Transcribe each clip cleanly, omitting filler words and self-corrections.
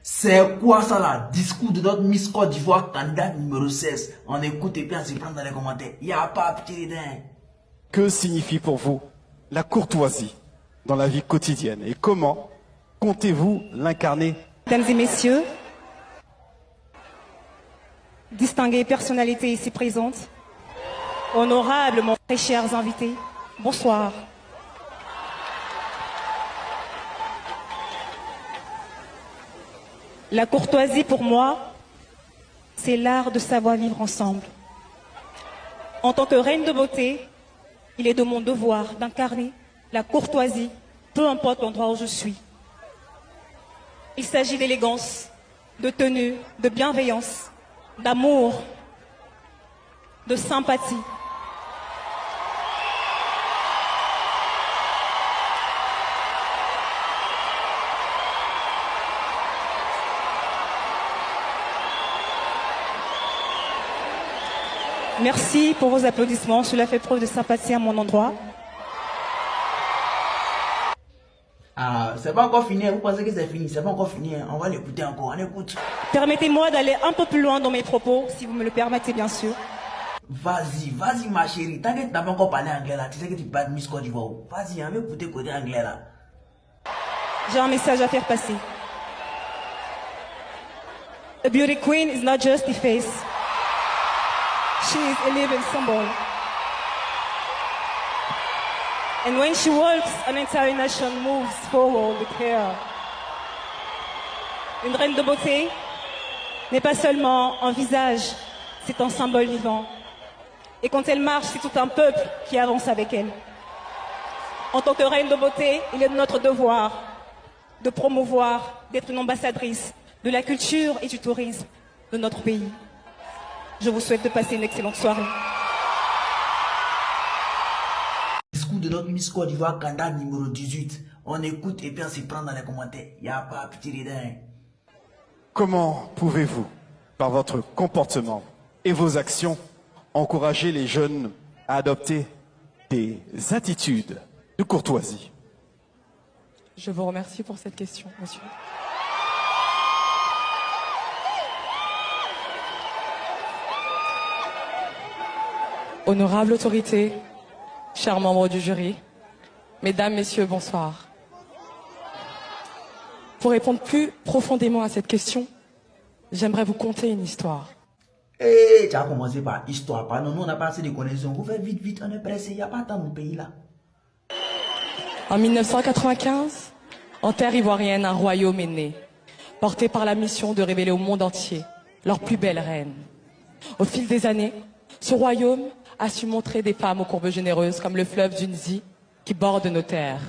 C'est quoi ça là? Discours de notre Miss Côte d'Ivoire, candidat numéro 16. On écoute et puis on se prend dans les commentaires. Il n'y a pas petit ridin. Que signifie pour vous la courtoisie dans la vie quotidienne et comment comptez-vous l'incarner? Mesdames et messieurs, distinguées personnalités ici présentes, honorables, mon très chers invités, bonsoir. La courtoisie pour moi, c'est l'art de savoir vivre ensemble. En tant que reine de beauté, il est de mon devoir d'incarner la courtoisie, peu importe l'endroit où je suis. Il s'agit d'élégance, de tenue, de bienveillance, d'amour, de sympathie. Merci pour vos applaudissements, cela fait preuve de sympathie à mon endroit. Ah, c'est pas encore fini, vous pensez que c'est fini, c'est pas encore fini, on va l'écouter encore, on écoute. Permettez-moi d'aller un peu plus loin dans mes propos, si vous me le permettez bien sûr. Vas-y, vas-y ma chérie, tant que tu n'as pas encore parlé anglais là, tu sais que tu parles Miss Côte d'Ivoire. Vas-y, on va écouter côté anglais là. J'ai un message à faire passer. A beauty queen is not just a face. She is a living symbol. And when she walks, an entire nation moves forward with her. Une reine de beauté n'est pas seulement un visage, c'est un symbole vivant. Et quand elle marche, c'est tout un peuple qui avance avec elle. En tant que reine de beauté, il est de notre devoir de promouvoir, d'être une ambassadrice de la culture et du tourisme de notre pays. Je vous souhaite de passer une excellente soirée. Discours de notre Miss Côte d'Ivoire, candidat numéro 18. On écoute et puis on s'y prend dans les commentaires. Il n'y a pas petit ridin. Comment pouvez-vous, par votre comportement et vos actions, encourager les jeunes à adopter des attitudes de courtoisie? Je vous remercie pour cette question, monsieur. Honorable autorité, chers membres du jury, mesdames, messieurs, bonsoir. Pour répondre plus profondément à cette question, j'aimerais vous conter une histoire. Eh, tu as commencé par histoire, pardon, nous on n'a pas assez de connaissances. Vous faites vite, vite, on est pressé, il n'y a pas tant de pays là. En 1995, en terre ivoirienne, un royaume est né, porté par la mission de révéler au monde entier leur plus belle reine. Au fil des années, ce royaume a su montrer des femmes aux courbes généreuses comme le fleuve Dunzi qui borde nos terres.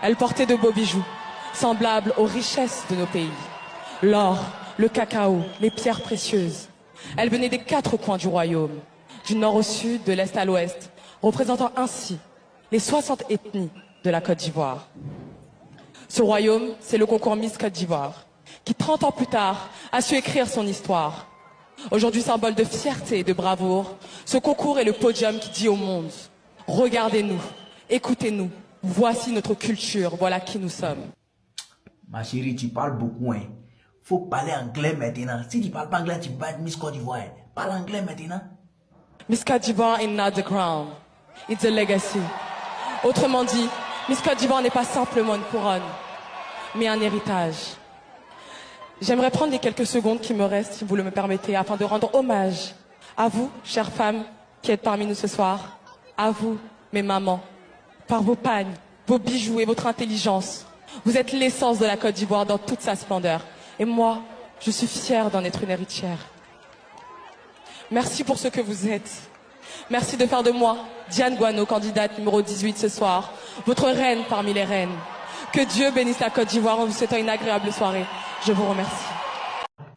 Elles portaient de beaux bijoux, semblables aux richesses de nos pays. L'or, le cacao, les pierres précieuses. Elles venaient des 4 coins du royaume, du nord au sud, de l'est à l'ouest, représentant ainsi les 60 ethnies de la Côte d'Ivoire. Ce royaume, c'est le concours Miss Côte d'Ivoire, qui 30 ans plus tard a su écrire son histoire. Aujourd'hui, symbole de fierté et de bravoure, ce concours est le podium qui dit au monde « Regardez-nous, écoutez-nous, voici notre culture, voilà qui nous sommes ». Ma chérie, tu parles beaucoup, hein. Faut parler anglais maintenant. Si tu parles pas anglais, tu vas être Miss Côte d'Ivoire. Hein. Parle anglais maintenant. Miss Côte d'Ivoire is not the crown, it's a legacy. Autrement dit, Miss Côte d'Ivoire n'est pas simplement une couronne, mais un héritage. J'aimerais prendre les quelques secondes qui me restent, si vous le me permettez, afin de rendre hommage à vous, chères femmes, qui êtes parmi nous ce soir, à vous, mes mamans, par vos pagnes, vos bijoux et votre intelligence. Vous êtes l'essence de la Côte d'Ivoire dans toute sa splendeur. Et moi, je suis fière d'en être une héritière. Merci pour ce que vous êtes. Merci de faire de moi, Diane Guano, candidate numéro 18 ce soir, votre reine parmi les reines. Que Dieu bénisse la Côte d'Ivoire en vous souhaitant une agréable soirée. Je vous remercie.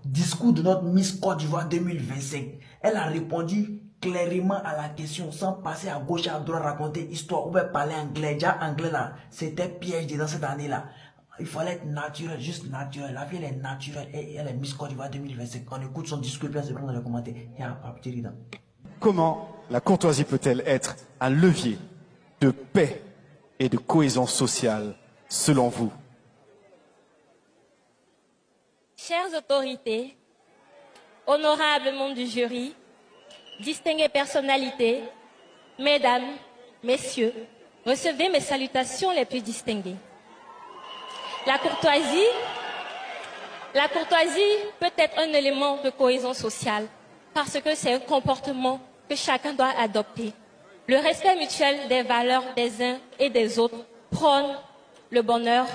Discours de notre Miss Côte d'Ivoire 2025. Elle a répondu clairement à la question sans passer à gauche et à droite, raconter histoire ou bien parler anglais. Déjà anglais là, c'était piège dans cette année là. Il fallait être naturel, juste naturel. La fille elle est naturelle et elle est Miss Côte d'Ivoire 2025. On écoute son discours et on se prend dans les commentaires. Il y a pas petit ridin. Comment la courtoisie peut-elle être un levier de paix et de cohésion sociale selon vous? Chères autorités, honorables membres du jury, distinguées personnalités, mesdames, messieurs, recevez mes salutations les plus distinguées. La courtoisie peut être un élément de cohésion sociale parce que c'est un comportement que chacun doit adopter. Le respect mutuel des valeurs des uns et des autres prône le bonheur,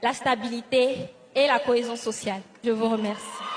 la stabilité et la cohésion sociale. Je vous remercie.